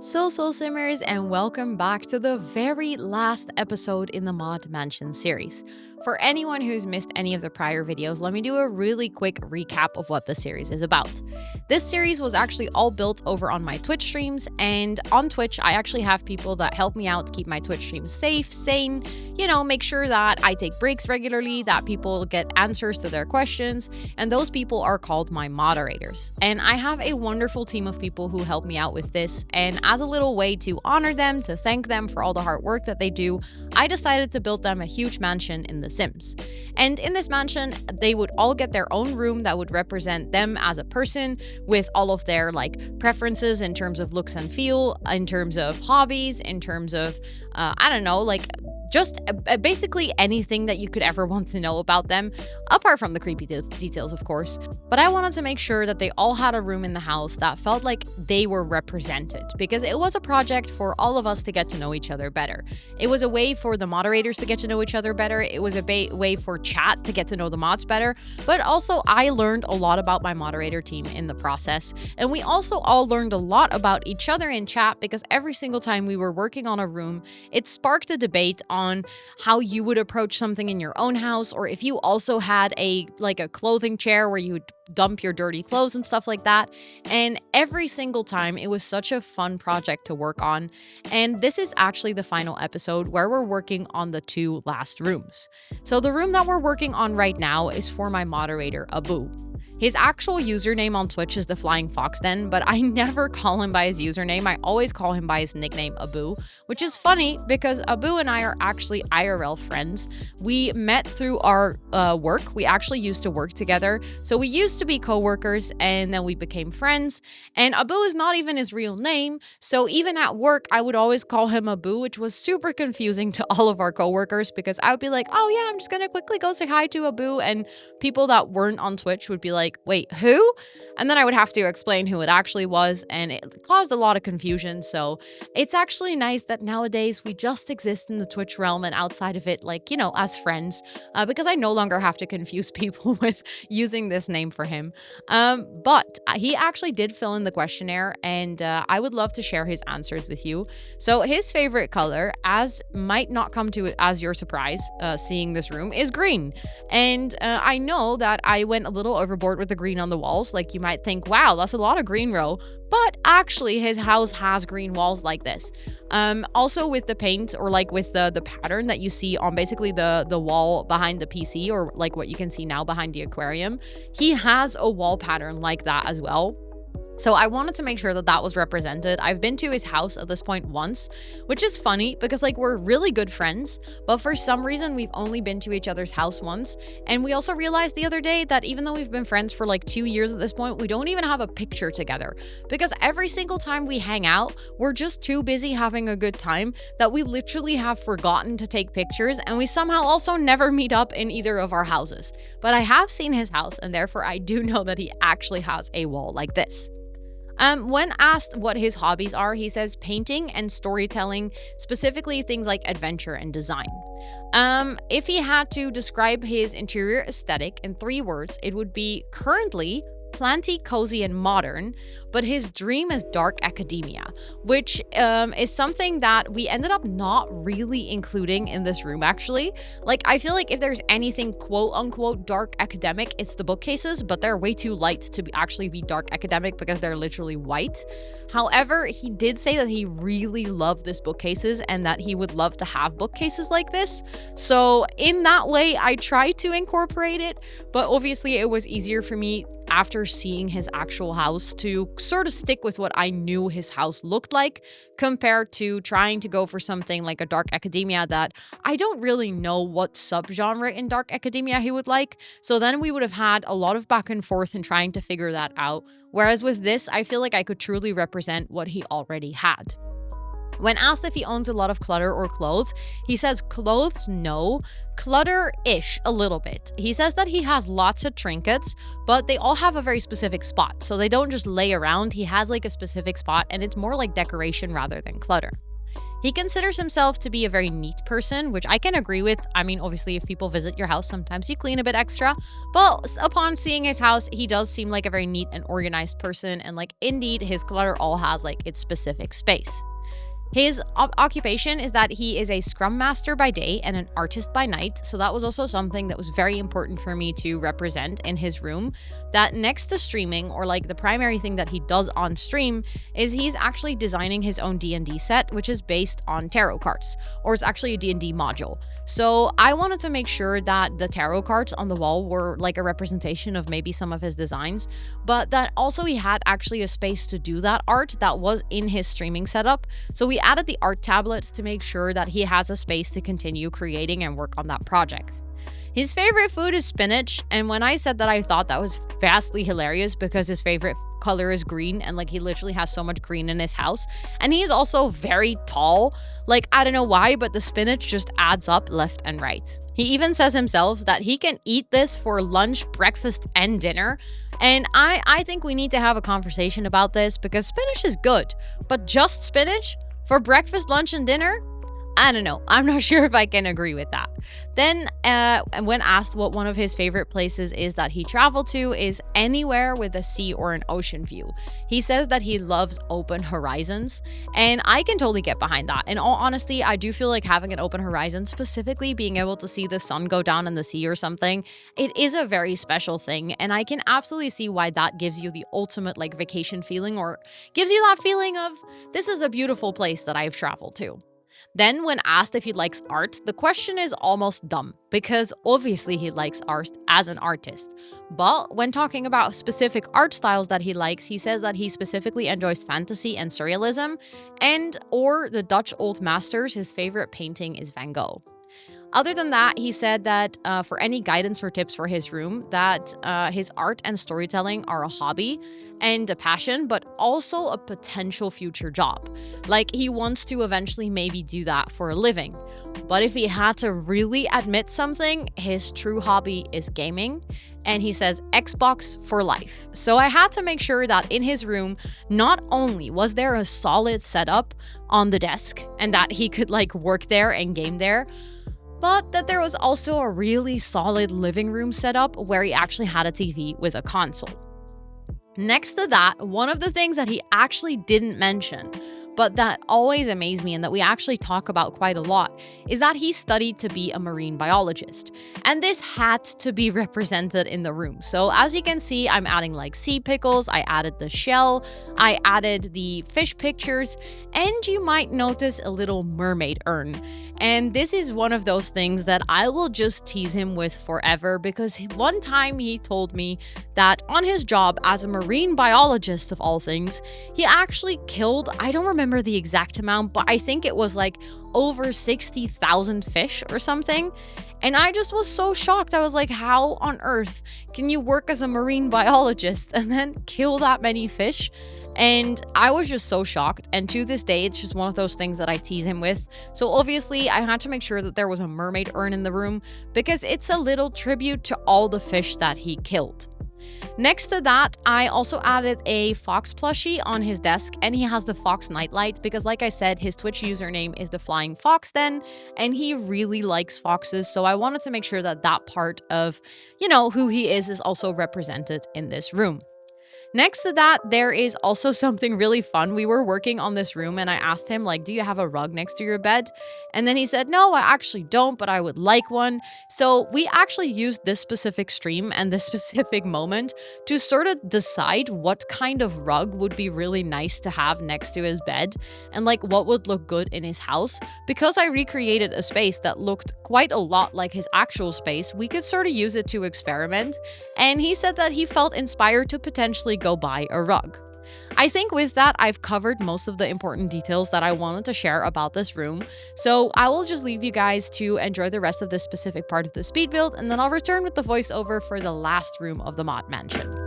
Soul Simmers, and welcome back to the very last episode in the Mod Mansion series. For anyone who's missed any of the prior videos, let me do a really quick recap of what the series is about. This series was actually all built over on my Twitch streams, and on Twitch, I actually have people that help me out to keep my Twitch streams safe, sane, make sure that I take breaks regularly, that people get answers to their questions, and those people are called my moderators. And I have a wonderful team of people who help me out with this, and as a little way to honor them, to thank them for all the hard work that they do, I decided to build them a huge mansion in The Sims. And in this mansion, they would all get their own room that would represent them as a person, with all of their preferences in terms of looks and feel, in terms of hobbies, in terms of just basically anything that you could ever want to know about them, apart from the creepy details, of course. But I wanted to make sure that they all had a room in the house that felt like they were represented, because it was a project for all of us to get to know each other better. It was a way for the moderators to get to know each other better. It was a way for chat to get to know the mods better. But also, I learned a lot about my moderator team in the process. And we also all learned a lot about each other in chat, because every single time we were working on a room, it sparked a debate on how you would approach something in your own house, or if you also had a clothing chair where you would dump your dirty clothes and stuff like that. And every single time, it was such a fun project to work on. And this is actually the final episode where we're working on the two last rooms. So the room that we're working on right now is for my moderator, Aboo. His actual username on Twitch is the Flying Fox Den, but I never call him by his username. I always call him by his nickname, Aboo, which is funny because Aboo and I are actually IRL friends. We met through our work. We actually used to work together. So we used to be co-workers, and then we became friends. And Aboo is not even his real name. So even at work, I would always call him Aboo, which was super confusing to all of our co-workers, because I would be like, oh yeah, I'm just gonna quickly go say hi to Aboo. And people that weren't on Twitch would be like, wait, who? And then I would have to explain who it actually was, and it caused a lot of confusion. So it's actually nice that nowadays we just exist in the Twitch realm and outside of it, as friends, because I no longer have to confuse people with using this name for him. But he actually did fill in the questionnaire, and I would love to share his answers with you. So his favorite color, as might not come to it as your surprise, seeing this room, is green. And I know that I went a little overboard with the green on the walls. You might think, wow, that's a lot of green row, but actually his house has green walls like this. Also with the paint, or with the pattern that you see on basically the wall behind the PC, or what you can see now behind the aquarium, he has a wall pattern like that as well. So I wanted to make sure that that was represented. I've been to his house at this point once, which is funny because we're really good friends, but for some reason we've only been to each other's house once. And we also realized the other day that even though we've been friends for 2 years at this point, we don't even have a picture together, because every single time we hang out, we're just too busy having a good time that we literally have forgotten to take pictures, and we somehow also never meet up in either of our houses. But I have seen his house, and therefore I do know that he actually has a wall like this. When asked what his hobbies are, he says painting and storytelling, specifically things like adventure and design. If he had to describe his interior aesthetic in 3 words, it would be currently planty, cozy, and modern, but his dream is dark academia, which is something that we ended up not really including in this room, actually. I feel like if there's anything quote-unquote dark academic, it's the bookcases, but they're way too light to actually be dark academic because they're literally white. However, he did say that he really loved this bookcases and that he would love to have bookcases like this. So in that way, I tried to incorporate it, but obviously it was easier for me after seeing his actual house to sort of stick with what I knew his house looked like, compared to trying to go for something like a dark academia that I don't really know what subgenre in dark academia he would like. So then we would have had a lot of back and forth in trying to figure that out. Whereas with this, I feel like I could truly represent what he already had. When asked if he owns a lot of clutter or clothes, he says clothes, no. Clutter-ish a little bit. He says that he has lots of trinkets, but they all have a very specific spot. So they don't just lay around. He has a specific spot, and it's more like decoration rather than clutter. He considers himself to be a very neat person, which I can agree with. I mean, obviously, if people visit your house, sometimes you clean a bit extra. But upon seeing his house, he does seem like a very neat and organized person. And like, indeed, his clutter all has like its specific space. His occupation is that he is a scrum master by day and an artist by night. So that was also something that was very important for me to represent in his room. That next to streaming, or like the primary thing that he does on stream, is he's actually designing his own D&D set, which is based on tarot cards, or it's actually a D&D module. So I wanted to make sure that the tarot cards on the wall were like a representation of maybe some of his designs, but that also he had actually a space to do that art that was in his streaming setup. So we added the art tablets to make sure that he has a space to continue creating and work on that project. His favorite food is spinach, and when I said that, I thought that was vastly hilarious because his favorite color is green, and like he literally has so much green in his house. And he's also very tall. Like, I don't know why, but the spinach just adds up left and right. He even says himself that he can eat this for lunch, breakfast, and dinner. And I think we need to have a conversation about this, because spinach is good, but just spinach for breakfast, lunch, and dinner? I don't know. I'm not sure if I can agree with that. Then, when asked what one of his favorite places is that he traveled to, is anywhere with a sea or an ocean view. He says that he loves open horizons, and I can totally get behind that. In all honesty, I do feel like having an open horizon, specifically being able to see the sun go down in the sea or something, it is a very special thing, and I can absolutely see why that gives you the ultimate like vacation feeling, or gives you that feeling of, this is a beautiful place that I've traveled to. Then, when asked if he likes art, the question is almost dumb, because obviously he likes art as an artist. But when talking about specific art styles that he likes, he says that he specifically enjoys fantasy and surrealism, and or the Dutch Old Masters. His favorite painting is Van Gogh. Other than that, he said that for any guidance or tips for his room, that his art and storytelling are a hobby and a passion, but also a potential future job. Like, he wants to eventually maybe do that for a living. But if he had to really admit something, his true hobby is gaming. And he says Xbox for life. So I had to make sure that in his room, not only was there a solid setup on the desk and that he could like work there and game there, but that there was also a really solid living room setup where he actually had a TV with a console. Next to that, one of the things that he actually didn't mention, but that always amazed me and that we actually talk about quite a lot, is that he studied to be a marine biologist. And this had to be represented in the room. So as you can see, I'm adding like sea pickles, I added the shell, I added the fish pictures, and you might notice a little mermaid urn. And this is one of those things that I will just tease him with forever, because one time he told me that on his job as a marine biologist of all things, he actually killed, I don't remember the exact amount, but I think it was like over 60,000 fish or something. And I just was so shocked. I was like, how on earth can you work as a marine biologist and then kill that many fish? And I was just so shocked. And to this day, it's just one of those things that I tease him with. So obviously, I had to make sure that there was a mermaid urn in the room, because it's a little tribute to all the fish that he killed. Next to that, I also added a fox plushie on his desk, and he has the fox nightlight because, like I said, his Twitch username is the Flying Fox Den, and he really likes foxes. So I wanted to make sure that that part of, who he is also represented in this room. Next to that, there is also something really fun. We were working on this room and I asked him, like, do you have a rug next to your bed? And then he said, no, I actually don't, but I would like one. So we actually used this specific stream and this specific moment to sort of decide what kind of rug would be really nice to have next to his bed and like what would look good in his house. Because I recreated a space that looked quite a lot like his actual space, we could sort of use it to experiment. And he said that he felt inspired to potentially go buy a rug. I think with that, I've covered most of the important details that I wanted to share about this room. So I will just leave you guys to enjoy the rest of this specific part of the speed build, and then I'll return with the voiceover for the last room of the mod mansion.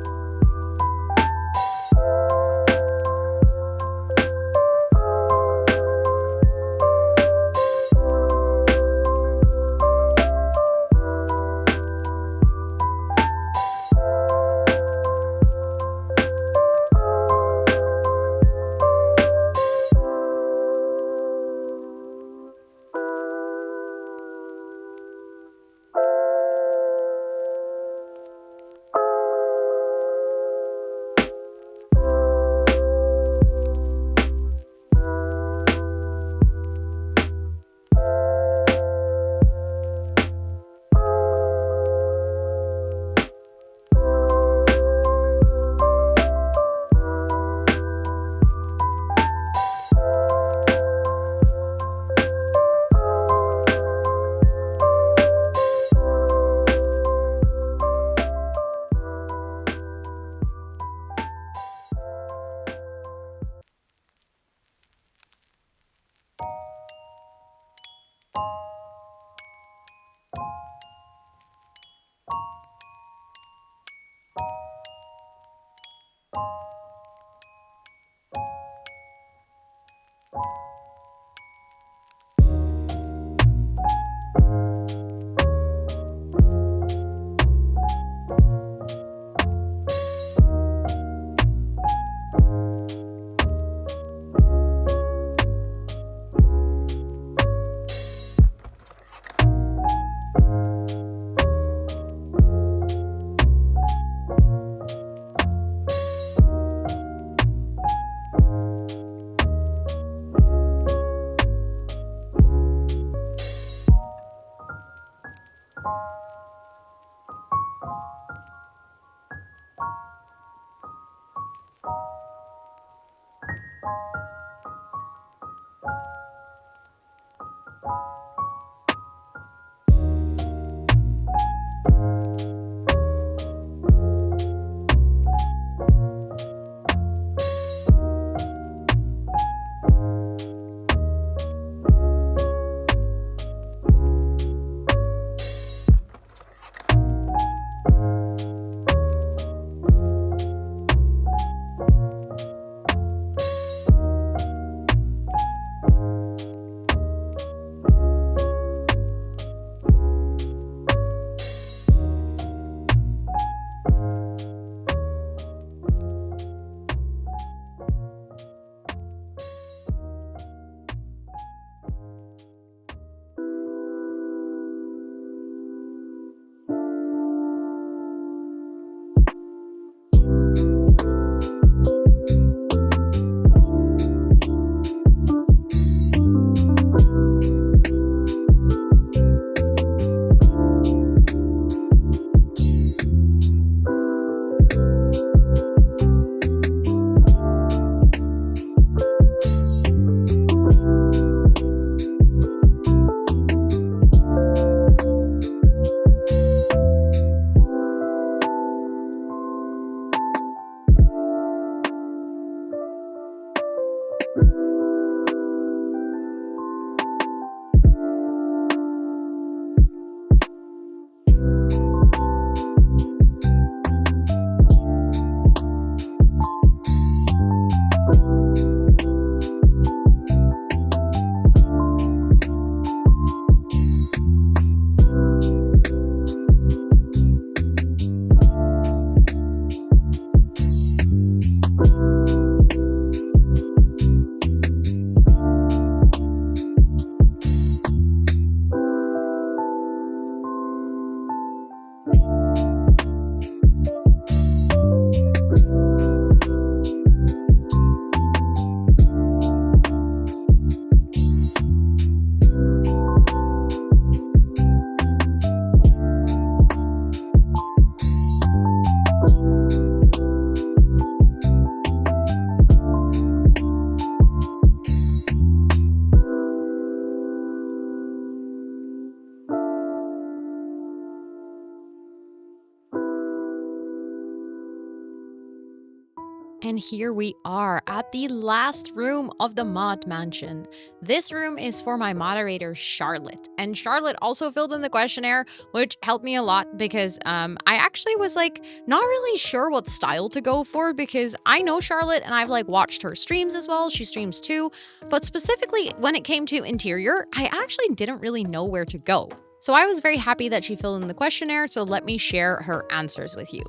And here we are at the last room of the Mod Mansion. This room is for my moderator, Charlotte. And Charlotte also filled in the questionnaire, which helped me a lot because I actually was like not really sure what style to go for because I know Charlotte and I've like watched her streams as well. She streams too. But specifically when it came to interior, I actually didn't really know where to go. So I was very happy that she filled in the questionnaire, so let me share her answers with you.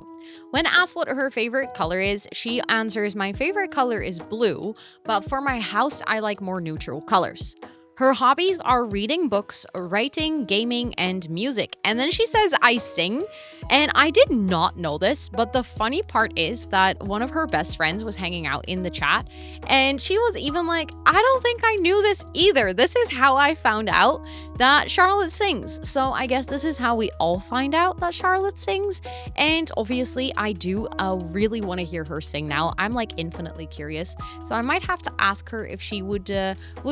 When asked what her favorite color is, she answers, "My favorite color is blue, but for my house, I like more neutral colors." Her hobbies are reading books, writing, gaming, and music. And then she says, "I sing." And I did not know this, but the funny part is that one of her best friends was hanging out in the chat, and she was even like, "I don't think I knew this either. This is how I found out that Charlotte sings." So I guess this is how we all find out that Charlotte sings. And obviously, I do really want to hear her sing now. I'm like infinitely curious. So I might have to ask her if she would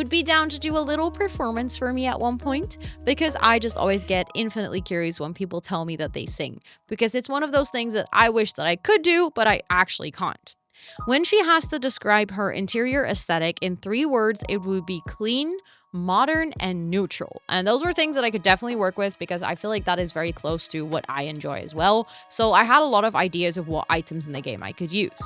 be down to do a little performance for me at one point, because I just always get infinitely curious when people tell me that they sing, because it's one of those things that I wish that I could do, but I actually can't. When she has to describe her interior aesthetic in 3 words, it would be clean, modern, and neutral. And those were things that I could definitely work with because I feel like that is very close to what I enjoy as well. So I had a lot of ideas of what items in the game I could use.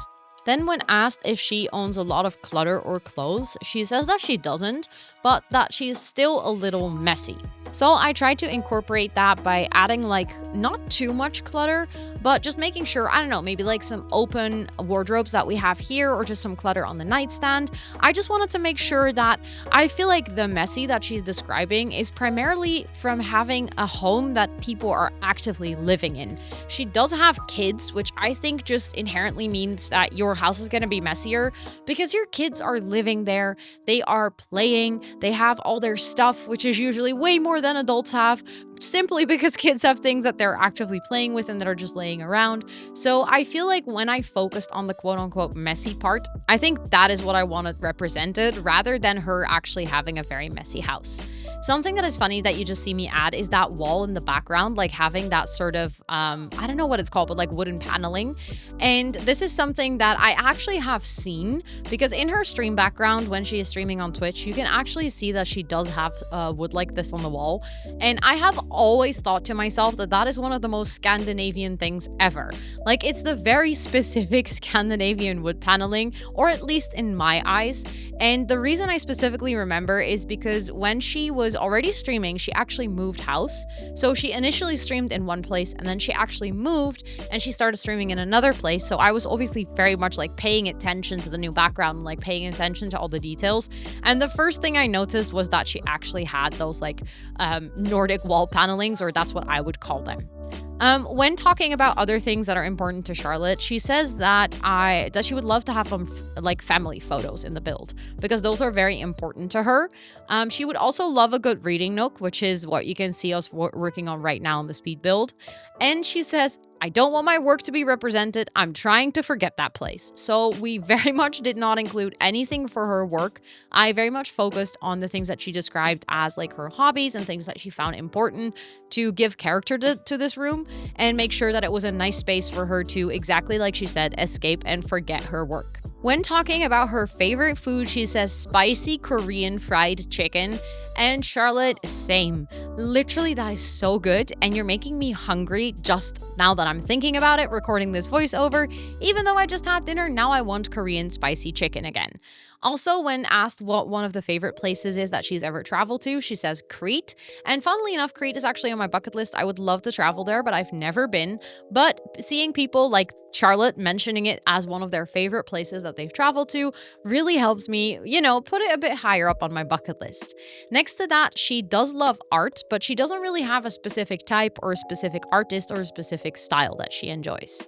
Then when asked if she owns a lot of clutter or clothes, she says that she doesn't, but that she is still a little messy. So I tried to incorporate that by adding like not too much clutter, but just making sure, I don't know, maybe like some open wardrobes that we have here or just some clutter on the nightstand. I just wanted to make sure that I feel like the messy that she's describing is primarily from having a home that people are actively living in. She does have kids, which I think just inherently means that your house is going to be messier because your kids are living there, they are playing, they have all their stuff, which is usually way more than adults have, simply because kids have things that they're actively playing with and that are just laying around. So I feel like when I focused on the quote-unquote messy part, I think that is what I wanted represented rather than her actually having a very messy house. Something that is funny that you just see me add is that wall in the background, like having that sort of, I don't know what it's called, but like wooden paneling. And this is something that I actually have seen because in her stream background, when she is streaming on Twitch, you can actually see that she does have wood like this on the wall. And I have always thought to myself that that is one of the most Scandinavian things ever. Like it's the very specific Scandinavian wood paneling, or at least in my eyes. And the reason I specifically remember is because when she was already streaming, she actually moved house. So she initially streamed in one place and then she actually moved and she started streaming in another place. So I was obviously very much like paying attention to the new background and like paying attention to all the details. And the first thing I noticed was that she actually had those like Nordic wall panelings, or that's what I would call them. When talking about other things that are important to Charlotte, she says that she would love to have like family photos in the build because those are very important to her. She would also love a good reading nook, which is what you can see us working on right now in the speed build. And she says, I don't want my work to be represented. I'm trying to forget that place. So we very much did not include anything for her work. I very much focused on the things that she described as like her hobbies and things that she found important to give character to this room and make sure that it was a nice space for her to, exactly like she said, escape and forget her work. When talking about her favorite food, she says spicy Korean fried chicken. And Charlotte, same. Literally, that is so good. And you're making me hungry just now that I'm thinking about it, recording this voiceover. Even though I just had dinner, now I want Korean spicy chicken again. Also, when asked what one of the favorite places is that she's ever traveled to, she says Crete. And funnily enough, Crete is actually on my bucket list. I would love to travel there, but I've never been. But seeing people like Charlotte mentioning it as one of their favorite places that they've traveled to really helps me, put it a bit higher up on my bucket list. Next to that, she does love art, but she doesn't really have a specific type or a specific artist or a specific style that she enjoys.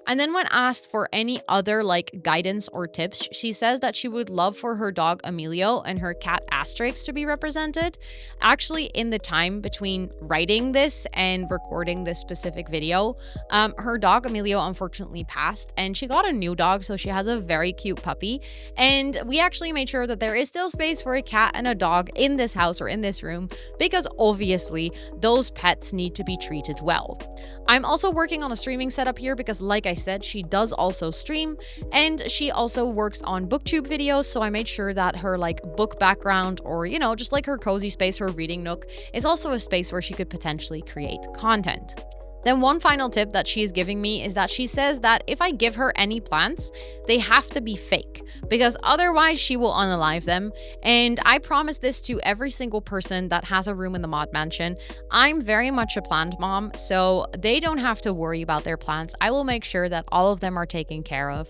And then when asked for any other like guidance or tips, she says that she would love for her dog Emilio and her cat Asterix to be represented. Actually, in the time between writing this and recording this specific video, her dog Emilio unfortunately passed and she got a new dog, so she has a very cute puppy. And we actually made sure that there is still space for a cat and a dog in this house or in this room because obviously those pets need to be treated well. I'm also working on a streaming setup here because like I said, she does also stream and she also works on booktube videos. So I made sure that her like book background or, just like her cozy space, her reading nook is also a space where she could potentially create content. Then one final tip that she is giving me is that she says that if I give her any plants, they have to be fake because otherwise she will unalive them. And I promise this to every single person that has a room in the Mod Mansion. I'm very much a plant mom, so they don't have to worry about their plants. I will make sure that all of them are taken care of.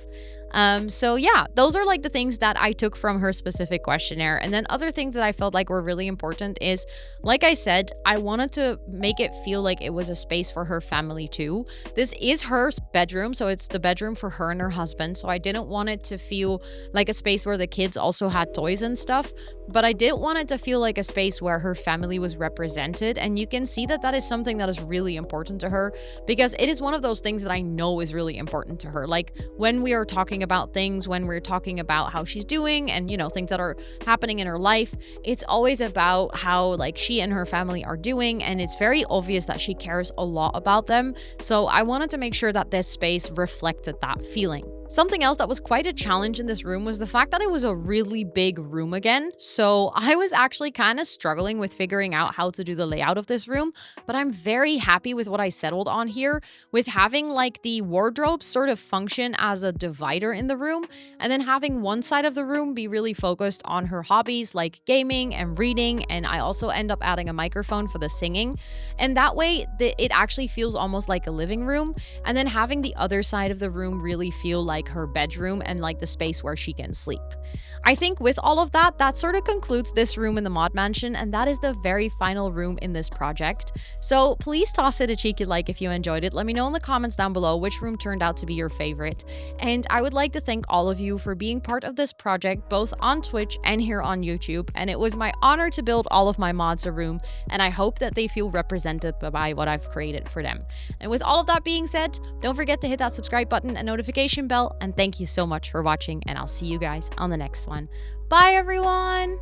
So yeah, those are like the things that I took from her specific questionnaire. And then other things that I felt like were really important is, like I said, I wanted to make it feel like it was a space for her family too. This is her bedroom, so it's the bedroom for her and her husband. So I didn't want it to feel like a space where the kids also had toys and stuff, but I did want it to feel like a space where her family was represented. And you can see that that is something that is really important to her because it is one of those things that I know is really important to her. Like when we are talking about things, when we're talking about how she's doing and, things that are happening in her life, it's always about how like she and her family are doing. And it's very obvious that she cares a lot about them. So I wanted to make sure that this space reflected that feeling. Something else that was quite a challenge in this room was the fact that it was a really big room again. So I was actually kind of struggling with figuring out how to do the layout of this room, but I'm very happy with what I settled on here, with having like the wardrobe sort of function as a divider in the room, and then having one side of the room be really focused on her hobbies like gaming and reading, and I also end up adding a microphone for the singing. And that way, it actually feels almost like a living room, and then having the other side of the room really feel like her bedroom and like the space where she can sleep. I think with all of that, that sort of concludes this room in the mod mansion, and that is the very final room in this project. So please toss it a cheeky like if you enjoyed it. Let me know in the comments down below which room turned out to be your favorite. And I would like to thank all of you for being part of this project, both on Twitch and here on YouTube. And it was my honor to build all of my mods a room, and I hope that they feel represented by what I've created for them. And with all of that being said, don't forget to hit that subscribe button and notification bell, and thank you so much for watching, and I'll see you guys on the next one. Bye everyone!